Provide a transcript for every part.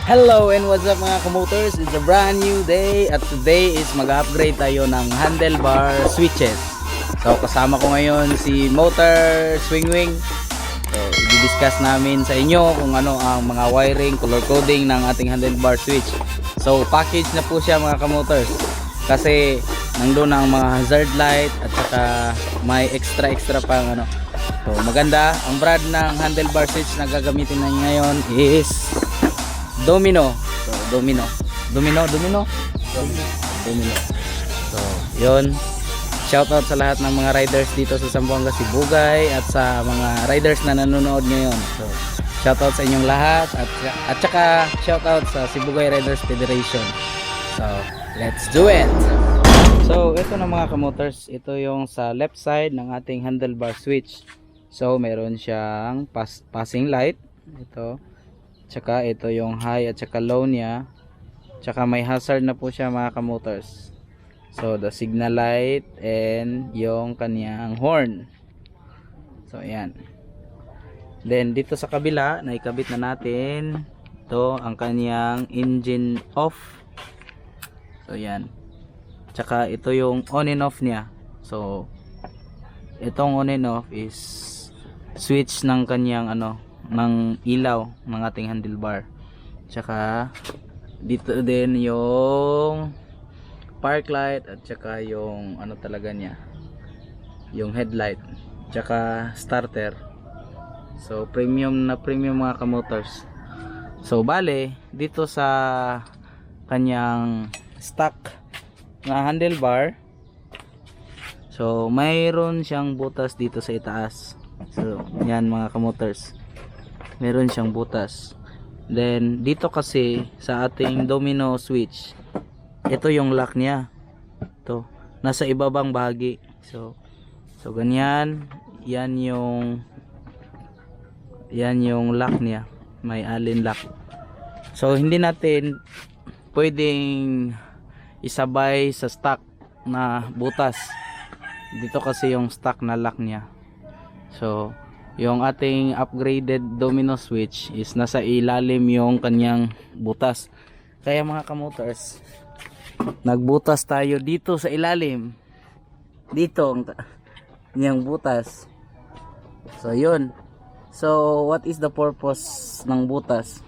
Hello and what's up mga kamotors? It's a brand new day at today is mag-upgrade tayo ng handlebar switches. So kasama ko ngayon si Motor Swingwing. So i-discuss namin sa inyo kung ano ang mga wiring, color coding ng ating handlebar switch. So package na po siya mga kamotors. Kasi nandun ang mga hazard light at saka may extra pang ano. So maganda. Ang brand ng handlebar switch na gagamitin na ngayon is Domino. So, Domino. So, yun. Shoutout sa lahat ng mga riders dito sa Zamboanga, Sibugay at sa mga riders na nanonood ngayon. So, shoutout sa inyong lahat at saka shoutout sa Sibugay Riders Federation. So, let's do it. So, ito na mga kamotors, ito yung sa left side ng ating handlebar switch. So, meron siyang passing light. Ito. Tsaka ito yung high at saka low niya. Tsaka may hazard na po siya mga kamotors. So the signal light and yung kanyang horn. So ayan. Then dito sa kabila, naikabit na natin ito ang kanyang engine off. So ayan. Tsaka ito yung on and off niya. So itong on and off is switch ng kanyang ano, ng ilaw ng ating handlebar. Tsaka dito din yung park light at tsaka yung ano talaga niya, yung headlight, tsaka starter. So premium mga kamotors. So bale dito sa kanyang stock na handlebar, so mayroon siyang butas dito sa itaas. So yan mga kamotors, meron siyang butas. Then dito kasi sa ating domino switch, ito yung lock niya. Ito, nasa ibabang bahagi. So ganyan, yan yung lock niya. May allen lock. So hindi natin pwedeng isabay sa stock na butas. Dito kasi yung stock na lock niya. So yung ating upgraded domino switch is nasa ilalim yung kanyang butas. Kaya mga kamotors, nagbutas tayo dito sa ilalim. Dito ang kanyang butas. So yun. So what is the purpose ng butas?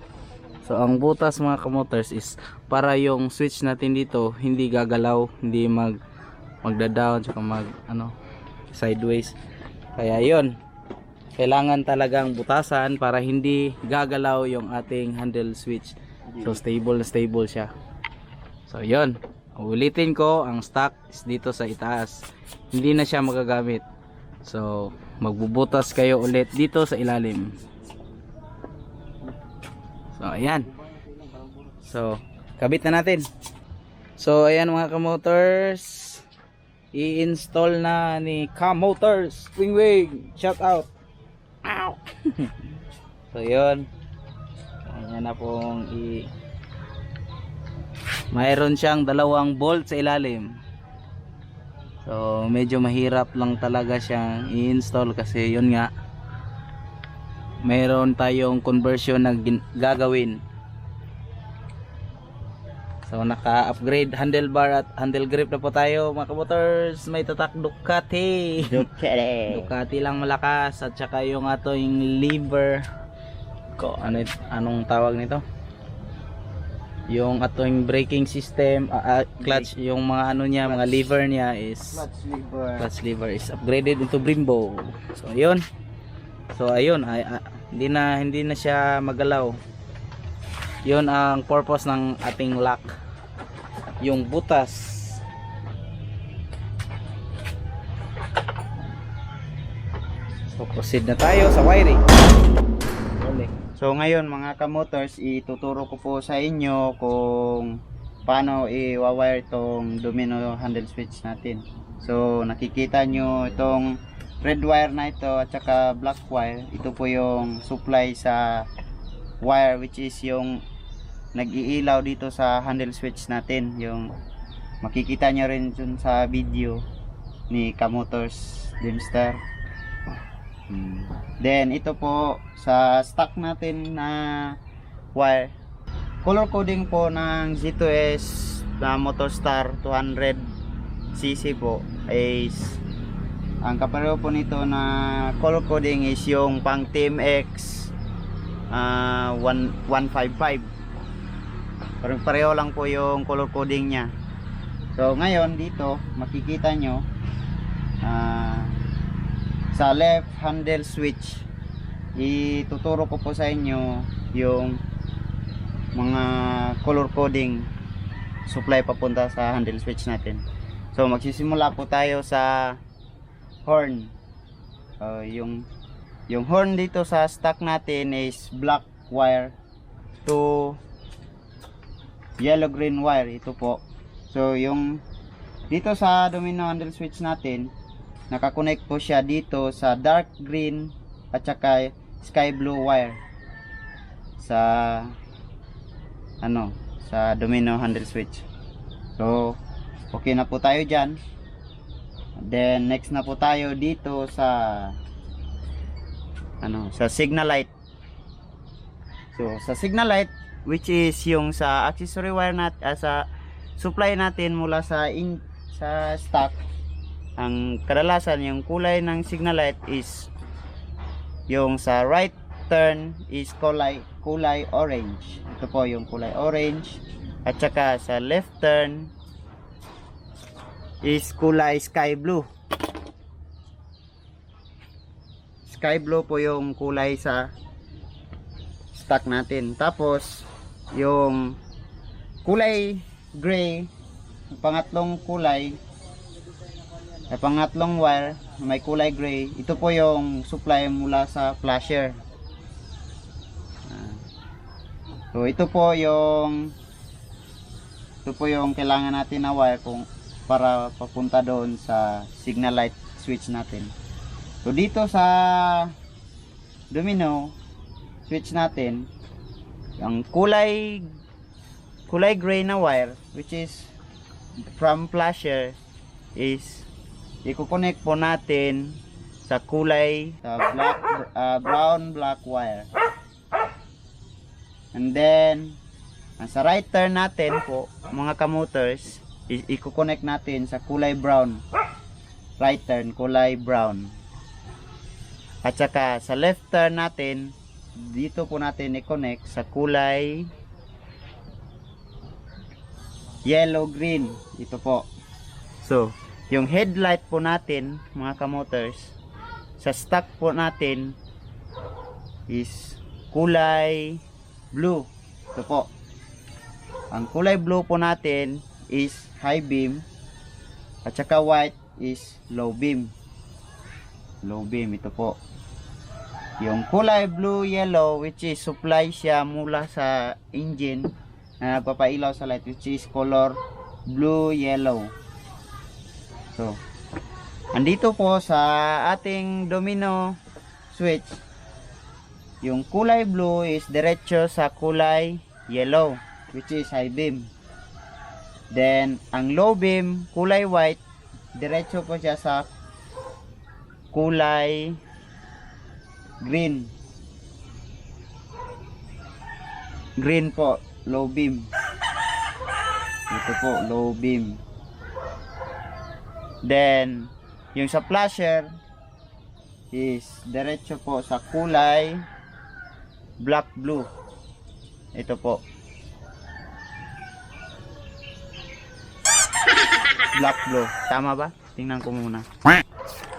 So ang butas mga kamotors is para yung switch natin dito hindi gagalaw, hindi magda-down, saka sideways. Kaya yun, kailangan talagang butasan para hindi gagalaw yung ating handle switch. So stable siya. So yun, ulitin ko, ang stock is dito sa itaas, hindi na siya magagamit. So magbubutas kayo ulit dito sa ilalim. So ayan. So kabit na natin. So ayan mga kamotors, i-install na ni Kamotors Swingwing. Shout out. Ow. So yun, ayan na pong mayroon siyang dalawang bolt sa ilalim. So medyo mahirap lang talaga siyang i-install kasi yun nga, mayroon tayong conversion na gagawin. So naka-upgrade handlebar at handle grip na po tayo mga kamotors. May tatak Ducati. Ducati lang malakas. At saka yung ating lever ko, anong tawag nito? Yung ating braking system, clutch, yung mga ano niya, mga lever niya is clutch lever is upgraded into Brembo. So ayun. So ayun, hindi na siya magalaw. Yun ang purpose ng ating lock, yung butas. So proceed na tayo sa wiring. So ngayon mga kamotors, ituturo ko po sa inyo kung paano i-wire itong domino handle switch natin. So nakikita nyo itong red wire na ito at saka black wire. Ito po yung supply sa wire, which is yung nag-iilaw dito sa handle switch natin. Yung makikita nyo rin dun sa video ni Kamotors Dimstar. Then ito po sa stock natin na wire, color coding po ng Z2S na Motostar 200cc po is ang kapareho po nito na color coding is yung pang TMX 155. Pareho lang po yung color coding niya. So ngayon dito makikita nyo sa left handle switch, ituturo ko po sa inyo yung mga color coding supply papunta sa handle switch natin. So magsisimula po tayo sa horn. Yung horn dito sa stock natin is black wire to yellow green wire. Ito po. So yung dito sa domino handle switch natin, nakakonect po siya dito sa dark green at saka sky blue wire sa sa domino handle switch. So okay na po tayo dyan. Then next na po tayo dito sa sa signal light. So sa signal light, which is yung sa accessory wire sa supply natin mula sa stock, ang kadalasan yung kulay ng signal light is yung sa right turn is kulay orange. Ito po yung kulay orange. At saka sa left turn is kulay sky blue. Sky blue po yung kulay sa stock natin. Tapos yung kulay gray, pangatlong wire may kulay gray, ito po yung supply mula sa flasher. So ito po yung kailangan natin na wire para papunta doon sa signal light switch natin. So dito sa domino switch natin, ang kulay gray na wire, which is from flasher, is i-connect po natin sa brown black wire. And then sa right turn natin po mga kamotors, i-connect natin sa kulay brown. Right turn kulay brown. At saka sa left turn natin, dito po natin i-connect sa kulay yellow green. Ito po. So yung headlight po natin mga kamotors, sa stock po natin is kulay blue. Ito po. Ang kulay blue po natin is high beam, at saka white is low beam. Low beam, ito po. Yung kulay blue yellow, which is supply siya mula sa engine na nagpapailaw sa light, which is color blue yellow. So andito po sa ating domino switch, yung kulay blue is diretso sa kulay yellow, which is high beam. Then ang low beam, kulay white, diretso po siya sa kulay green. Green po, low beam. Ito po, low beam. Then yung sa flasher is diretso po sa kulay black blue. Ito po, black blue. Tama ba? Tingnan ko muna.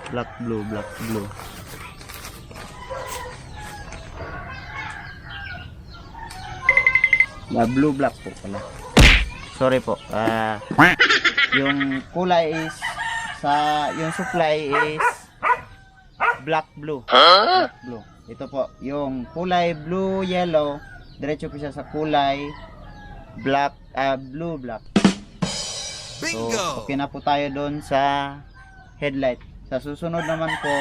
Black blue, black blue. Blue black po pala. Sorry po. Yung kulay is yung supply is black blue. Black blue. Ito po, yung kulay blue yellow, diretso po siya sa kulay black blue black. So okay na po tayo doon sa headlight. Sa susunod naman po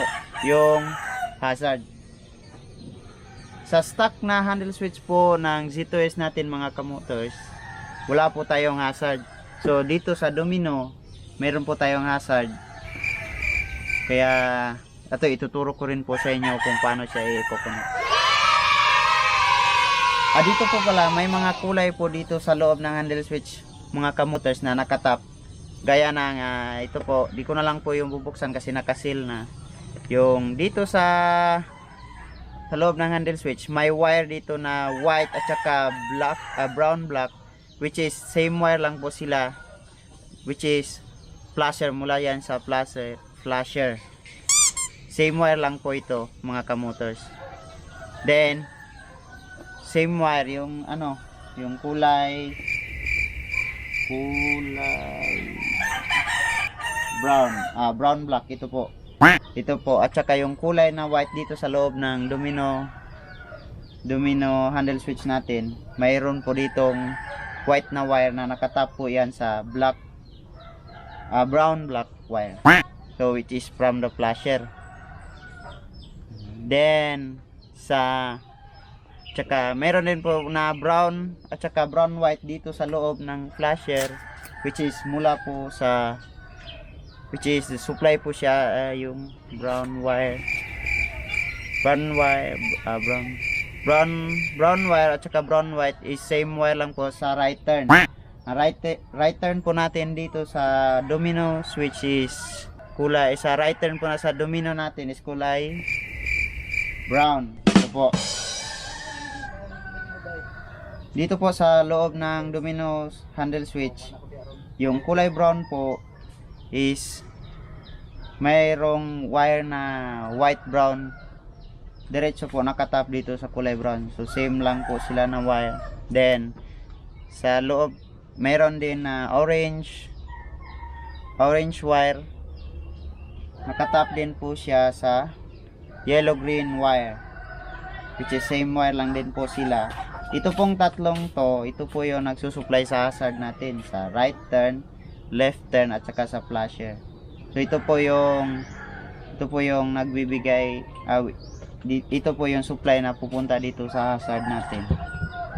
yung hazard. Sa stock na handle switch po ng Z2S natin mga kamotors, wala po tayong hazard. So dito sa domino, meron po tayong hazard. Kaya ito, ituturo ko rin po sa inyo kung paano siya i-connect. Dito po pala, may mga kulay po dito sa loob ng handle switch, mga kamoters na nakatap. Gaya ng ito po, di ko na lang po yung bubuksan kasi nakasil na. Yung dito sa loob ng handle switch, may wire dito na white at saka black, brown black, which is same wire lang po sila, which is flasher, mula yan sa flasher. Same wire lang po ito, mga kamoters. Then same wire yung yung kulay brown, brown black, ito po at saka yung kulay na white dito sa loob ng domino handle switch natin. Mayroon po ditong white na wire na nakatap po yan sa black, brown black wire, so which is from the flasher. Then tsaka meron din po na brown at saka brown white dito sa loob ng flasher, which is mula po sa, which is supply po siya, yung brown wire brown wire at saka brown white is same wire lang po sa right turn. Right turn po natin dito sa domino switch is kulay, sa right turn po na sa domino natin is kulay brown. Ito po. Dito po sa loob ng domino handle switch, yung kulay brown po is mayroong wire na white brown, diretso po nakatap dito sa kulay brown, so same lang po sila na wire. Then sa loob mayroon din na orange wire, nakatap din po siya sa yellow green wire, which is same wire lang din po sila. Ito pong tatlong to, ito po yung nagsusupply sa hazard natin, sa right turn, left turn at saka sa flasher. So ito po yung nagbibigay, ito po yung supply na pupunta dito sa hazard natin.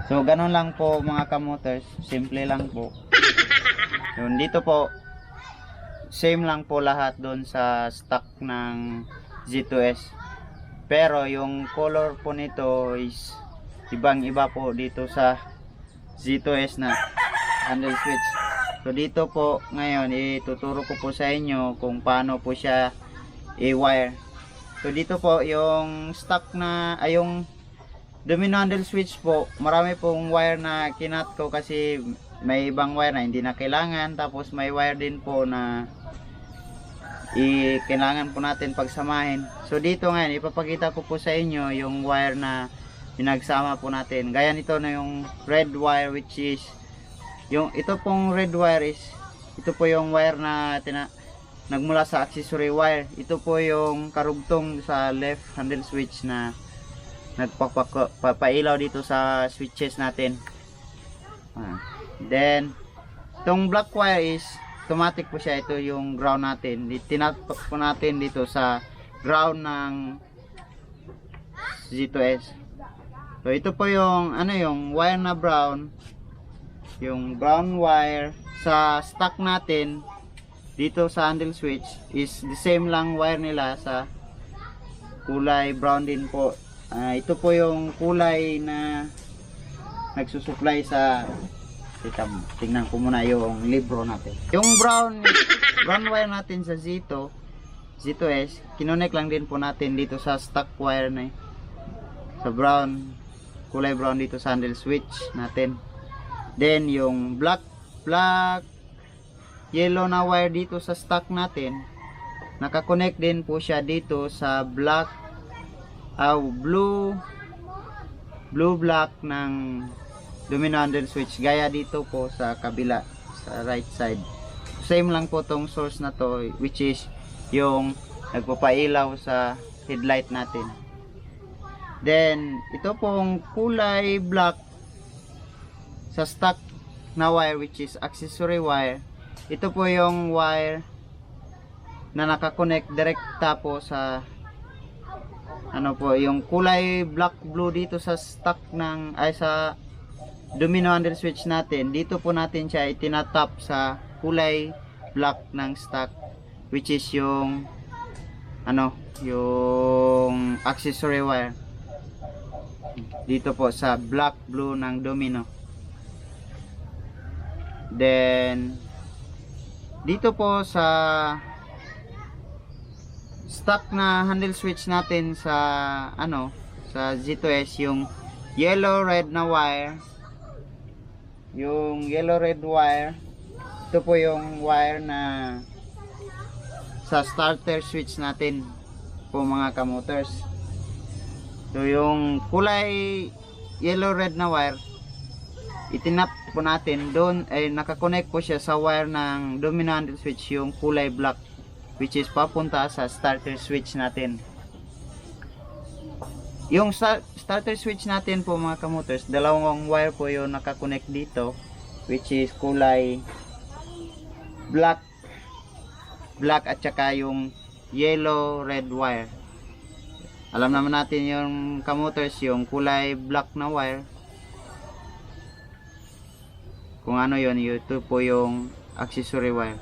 So ganun lang po mga kamoters, simple lang po. Yun, dito po same lang po lahat doon sa stock ng Z2S, pero yung color po nito is ibang iba po dito sa Z2S na handle switch. So dito po ngayon ituturo ko po sa inyo kung paano po siya i-wire. So dito po yung stock na yung domino handle switch po, marami pong wire na kinat ko kasi may ibang wire na hindi na kailangan, tapos may wire din po na kailangan po natin pagsamahin. So dito ngayon ipapakita ko po sa inyo yung wire na pinagsama po natin. Gaya nito na yung red wire, which is ito pong red wire is ito po yung wire na nagmula sa accessory wire. Ito po yung karugtong sa left handle switch na nagpapailaw dito sa switches natin. Then itong black wire is automatic po siya, ito yung ground natin. Tinapak po natin dito sa ground ng Z2S. So ito po yung yung wire na brown, yung brown wire sa stock natin dito sa handle switch is the same lang wire nila sa kulay brown din po. Ito po yung kulay na nagsusupply sa, tingnan ko muna yung libro natin. Yung brown wire natin sa Z2S, kinonek lang din po natin dito sa stock wire na sa kulay brown dito sa handle switch natin. Then yung black yellow na wire dito sa stock natin, nakakonect din po siya dito sa blue black ng domino handle switch, gaya dito po sa kabila, sa right side. Same lang po tong source na to, which is yung nagpapailaw sa headlight natin. Then ito pong kulay black sa stock na wire, which is accessory wire, ito po yung wire na nakakonect direkta po sa yung kulay black blue dito sa stock sa domino handle switch natin. Dito po natin siya itinatap sa kulay black ng stock, which is yung yung accessory wire. dito po sa black blue ng domino. Then dito po sa stock na handle switch natin sa sa Z2S, yung yellow red na wire, yung yellow red wire, ito po yung wire na sa starter switch natin po mga kamotors. So yung kulay yellow red na wire, itinap po natin doon, ay nakakonect po siya sa wire ng domino handle switch, yung kulay black, which is papunta sa starter switch natin. Yung starter switch natin po mga kamotors, dalawang wire po yung nakakonect dito, which is kulay black at saka yung yellow red wire. Alam naman natin yung kamotors, yung kulay black na wire, kung ano yun, ito po yung accessory wire.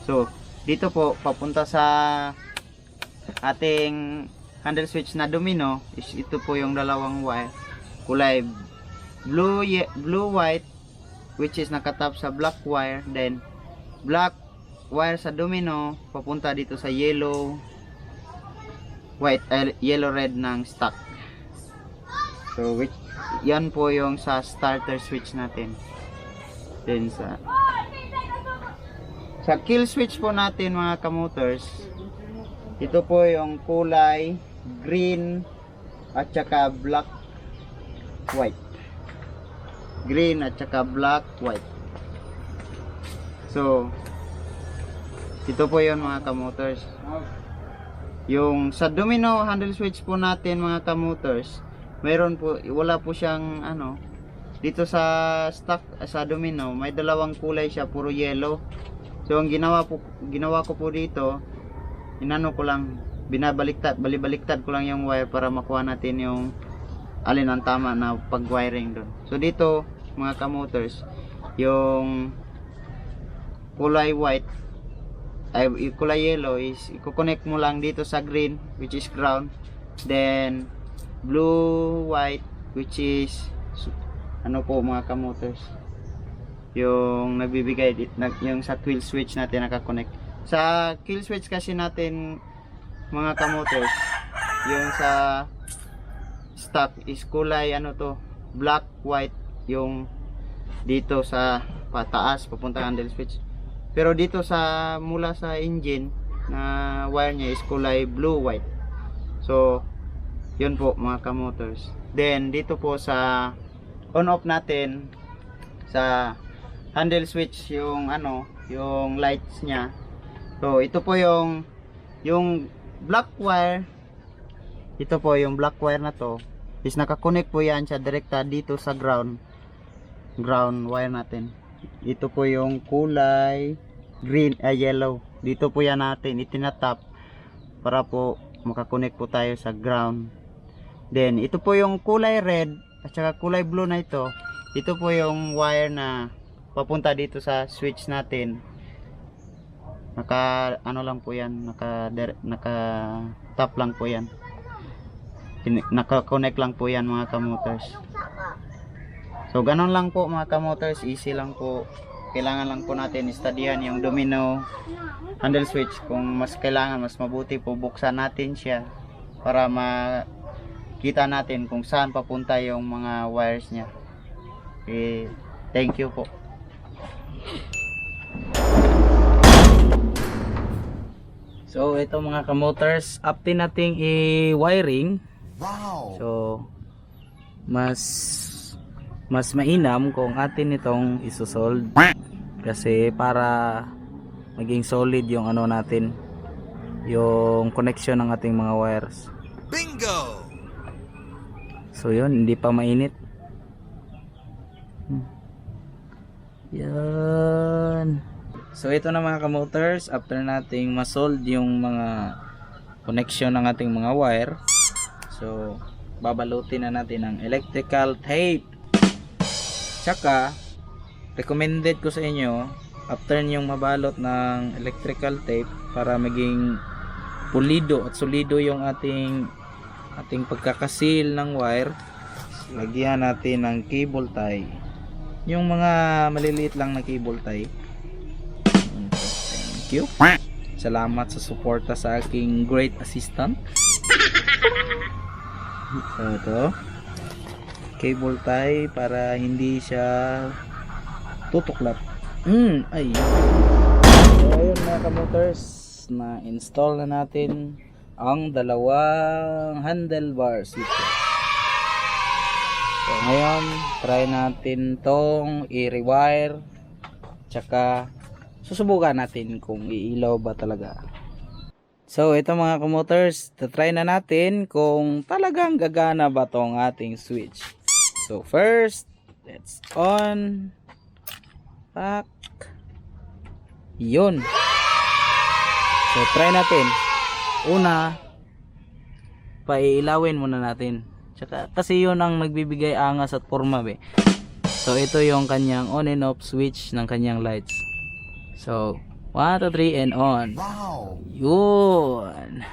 So dito po papunta sa ating handle switch na domino is ito po yung dalawang wire, kulay blue white, which is nakatap sa black wire, then black wire sa domino papunta dito sa yellow white, yellow red ng stock. So which yan po yung sa starter switch natin. Then sa kill switch po natin mga kamotors, ito po yung kulay green at saka black white, green at saka black white. So ito po yun mga kamotors. Yung sa domino handle switch po natin mga kamotors, mayroon po, wala po siyang dito sa stock sa domino, may dalawang kulay siya, puro yellow. So ang ginawa ko po dito, ko lang, balibaliktad ko lang yung wire para makuha natin yung alin ang tama na pag-wiring doon. So dito mga kamotors, yung kulay white ay kulay yellow is i-connect mo lang dito sa green, which is ground, then blue white, which is po mga kamotors, yung nagbibigay yung sa kill switch natin nakakonect. Sa kill switch kasi natin mga kamotors, yung sa stock is kulay black white, yung dito sa pataas papunta handle switch. Pero dito sa mula sa engine na wire niya is kulay blue white. So yun po mga kamotors. Then dito po sa on off natin sa handle switch, yung yung lights niya. So ito po yung black wire. Ito po yung black wire na to is nakakonect po yan siya direkta dito sa ground wire natin. Ito po yung kulay green, yellow. Dito po yan natin itinatap para po makakonect po tayo sa ground. Then ito po yung kulay red at saka kulay blue na ito. Ito po yung wire na papunta dito sa switch natin. Naka lang po yan, naka tap lang po yan. Naka-connect lang po yan mga kamotors. So ganun lang po mga kamotors, easy lang po. Kailangan lang po natin istudyahan yung domino handle switch. Kung mas kailangan, mas mabuti po buksan natin siya para makita natin kung saan papunta yung mga wires niya. Okay, thank you po. So ito mga kamotors, after nating i-wiring, so mas mainam kung atin itong isusolve, kasi para maging solid yung natin, yung connection ng ating mga wires. Bingo! So yun, hindi pa mainit. Yan. So ito na mga kamotors, after nating masolve yung mga connection ng ating mga wire, so babalutin na natin ng electrical tape. Tsaka recommended ko sa inyo, after nyong mabalot ng electrical tape para maging pulido at solido yung ating pagkakasil ng wire, lagyan natin ng cable tie. Yung mga maliliit lang na cable tie. Thank you. Salamat sa suporta sa aking great assistant. So ito, cable tie para hindi siya tutuklap. Ay. So ayun mga kamotors, na install na natin ang dalawang handlebar switches. So ngayon, try natin tong i-rewire, tsaka susubukan natin kung iilaw ba talaga. So ito mga kamotors, try na natin kung talagang gagana ba tong ating switch. So first, let's on. Pak. Yun. So try natin. Una, paiilawin muna natin. Tsaka, kasi yun ang nagbibigay angas at forma be. So ito yung kanyang on and off switch ng kanyang lights. So 1, 2, 3 and on. Wow! Yun.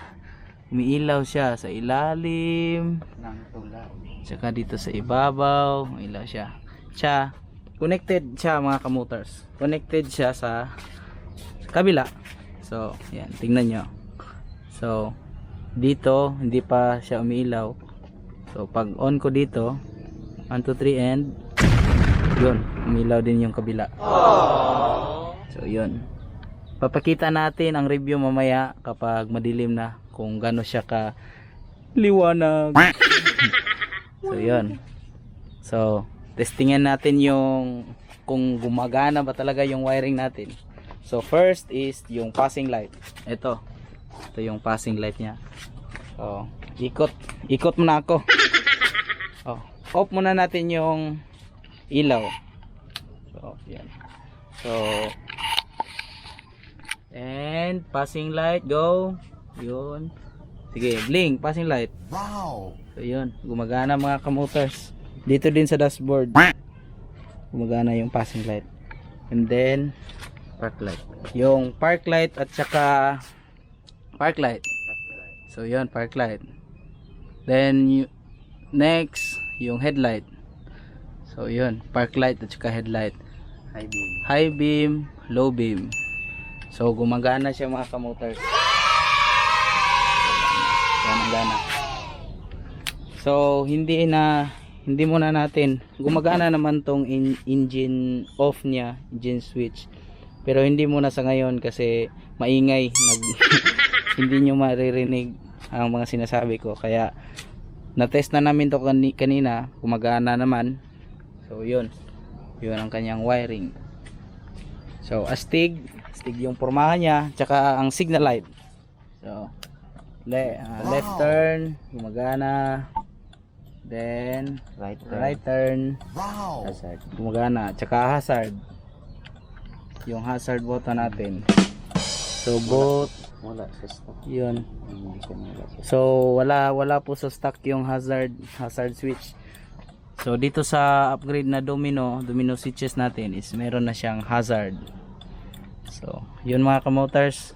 Umiilaw siya sa ilalim. Nang tulaw. Tsaka dito sa ibabaw. Umiilaw siya. Connected siya mga kamotors. Connected siya sa kabila. So, yan. Tingnan nyo. So, dito, hindi pa siya umiilaw. So, pag on ko dito, 1, 2, 3 and yun. Umiilaw din yung kabila. So, yun. Papakita natin ang review mamaya kapag madilim na kung gaano siya ka liwanag. So yun. So testingan natin yung kung gumagana ba talaga yung wiring natin. So first is yung passing light. Ito yung passing light niya. So ikot muna ako. Off muna natin yung ilaw. So yan. So and passing light, go. Yun. Sige, blink, passing light. Wow! So yun, gumagana mga kamotors. Dito din sa dashboard, gumagana yung passing light. And then park light. Yung park light at saka park light. So yun, park light. Then next, yung headlight. So yun, park light at saka headlight. High beam. High beam, low beam. So gumagana siya mga kamotors. Gumagana. So hindi muna natin. Gumagana naman tong engine off niya, engine switch. Pero hindi muna sa ngayon kasi maingay. Hindi nyo maririnig ang mga sinasabi ko. Kaya na-test na namin to kanina. Gumagana naman. So yun. Yun ang kanyang wiring. So astig yung pormahan niya, tsaka ang signal light. So left turn, gumagana. Then right turn. Wow! Hazard, gumagana. Tsaka hazard, yung hazard button natin. So both Wala sa stock. yun. Hindi ko wala sa So wala po sa stock yung hazard switch. So dito sa upgrade na domino switches natin is meron na siyang hazard. So yun mga kamotors,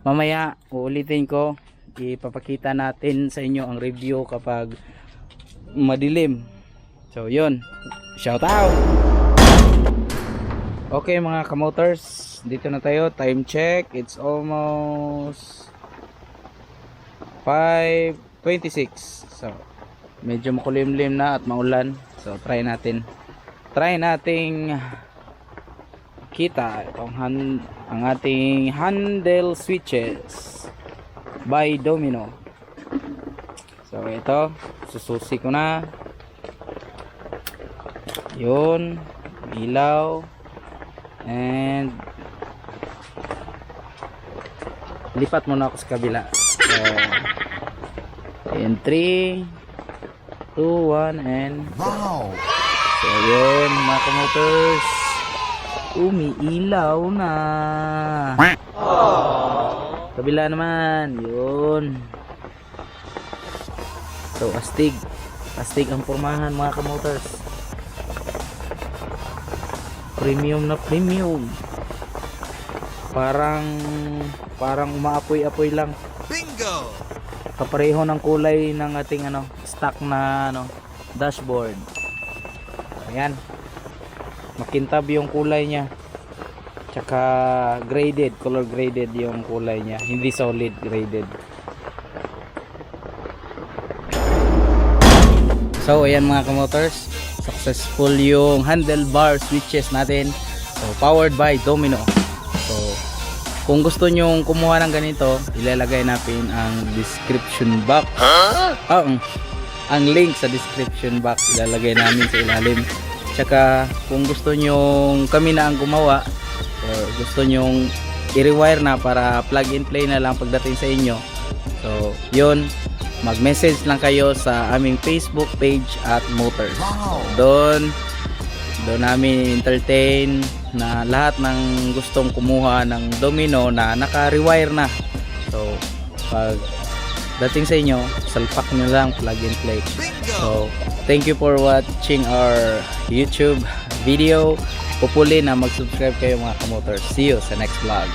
mamaya uulitin ko, ipapakita natin sa inyo ang review kapag madilim. So yun, shout out. Okay mga kamotors, dito na tayo, time check, it's almost 5:26. So medyo makulimlim na at maulan. So try nating kita ang ating handle switches by Domino. So ito, sususi ko na. Yun, ilaw. And lipat muna ako sa kabila. So in 3, 2, 1 and wow! so yun mga kamotors, umiilaw na. Kabila naman, yun. So astig ang pormahan mga kamotors. Premium na premium. Parang umaapoy-apoy lang. Bingo! Kapareho ng kulay ng ating stock na dashboard. Ayan. Makintab yung kulay niya. Tsaka graded, color graded yung kulay niya. Hindi solid, graded. So ayan mga kamotors, successful yung handlebar switches natin. So powered by Domino. So kung gusto nyong kumuha ng ganito, ilalagay natin ang description box. Ang link sa description box ilalagay namin sa ilalim. Tsaka kung gusto nyong kami na ang gumawa or gusto nyong i-rewire na para plug and play na lang pagdating sa inyo, so yun, mag-message lang kayo sa aming Facebook page at Motors. Doon namin entertain na lahat ng gustong kumuha ng Domino na naka-rewire na. So pag dating sa inyo, salpak nyo lang, plug and play. So thank you for watching our YouTube video. Hopefully na mag-subscribe kayo mga kamotors. See you sa next vlog.